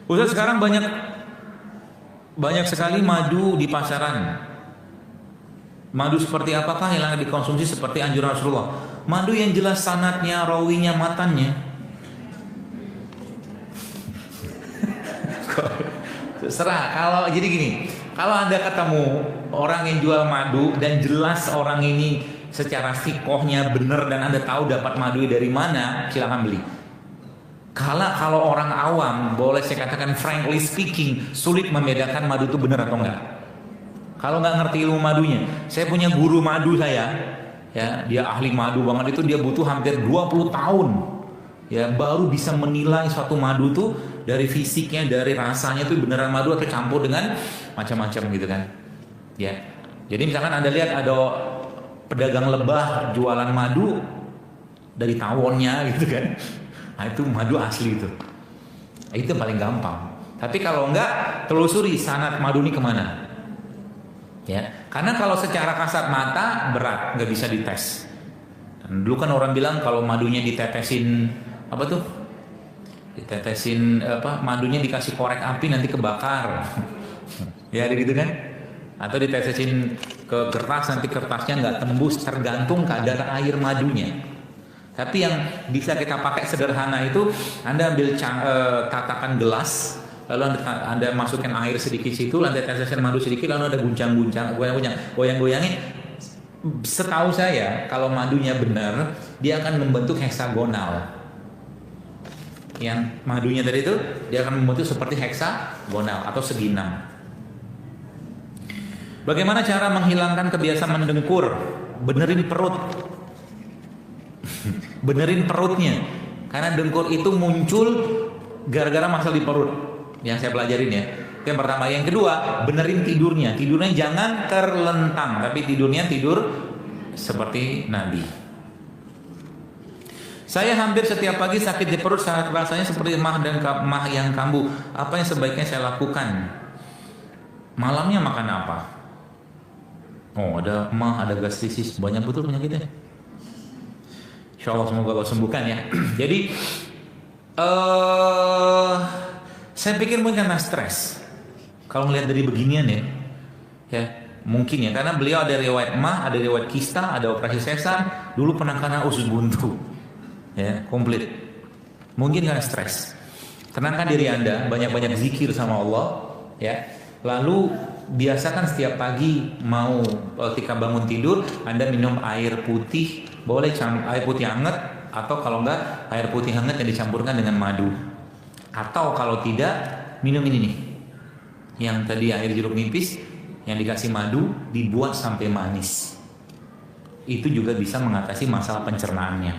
Ustaz, sekarang banyak sekali madu di pasaran. Madu seperti apakah yang akan dikonsumsi seperti anjuran Rasulullah? Madu yang jelas sanadnya, rawinya, matannya. Terserah. Kalau jadi gini, kalau Anda ketemu orang yang jual madu dan jelas orang ini secara sikohnya benar dan Anda tahu dapat madu dari mana, silakan beli. Kalau orang awam, boleh saya katakan frankly speaking, sulit membedakan madu itu benar atau enggak. Kalau nggak ngerti ilmu madunya, saya punya guru madu saya, ya dia ahli madu banget, itu dia butuh hampir 20 tahun, ya baru bisa menilai suatu madu tuh dari fisiknya, dari rasanya tuh beneran madu atau campur dengan macam-macam gitu kan, ya. Jadi misalkan Anda lihat ada pedagang lebah jualan madu dari tawonnya gitu kan, nah itu madu asli itu paling gampang. Tapi kalau enggak, telusuri sanad madu ini kemana. Ya, karena kalau secara kasat mata berat, nggak bisa dites. Dan dulu kan orang bilang kalau madunya ditetesin apa tuh? Ditetesin apa? Madunya dikasih korek api nanti kebakar. Ya, gitu kan? Atau ditetesin ke kertas nanti kertasnya nggak tembus, tergantung kadar air madunya. Tapi yang bisa kita pakai sederhana itu, Anda ambil tatakan gelas, lalu anda masukkan air sedikit situ, lalu tetesin madu sedikit, lalu ada guncang-guncang, goyang-goyangin. Setahu saya, kalau madunya benar, dia akan membentuk heksagonal. Yang madunya tadi itu, dia akan membentuk seperti heksagonal atau segi 6. Bagaimana cara menghilangkan kebiasaan mendengkur? Benerin perut. Benerin perutnya. Karena dengkur itu muncul gara-gara masalah di perut. Yang saya pelajarin ya. Itu yang pertama. Yang kedua, benerin tidurnya. Tidurnya jangan terlentang, tapi tidurnya tidur seperti Nabi. Saya hampir setiap pagi sakit di perut, rasanya seperti mah yang kambuh. Apa yang sebaiknya saya lakukan? Malamnya makan apa? Oh, ada mah, ada gastritis, banyak betul penyakitnya. Insya Allah semoga Allah sembuhkan ya. Jadi saya pikir mungkin karena stres. Kalau melihat dari beginian ya mungkin ya, karena beliau ada riwayat mah, ada riwayat kista, ada operasi sesar, dulu pernah kena usus buntu, ya komplit. Mungkin karena stres. Tenangkan diri Anda, banyak-banyak zikir sama Allah, ya. Lalu biasakan setiap pagi ketika bangun tidur Anda minum air putih, boleh air putih hangat, atau kalau enggak air putih hangat yang dicampurkan dengan madu. Atau kalau tidak, minum ini nih, yang tadi air jeruk nipis yang dikasih madu dibuat sampai manis. Itu juga bisa mengatasi masalah pencernaannya.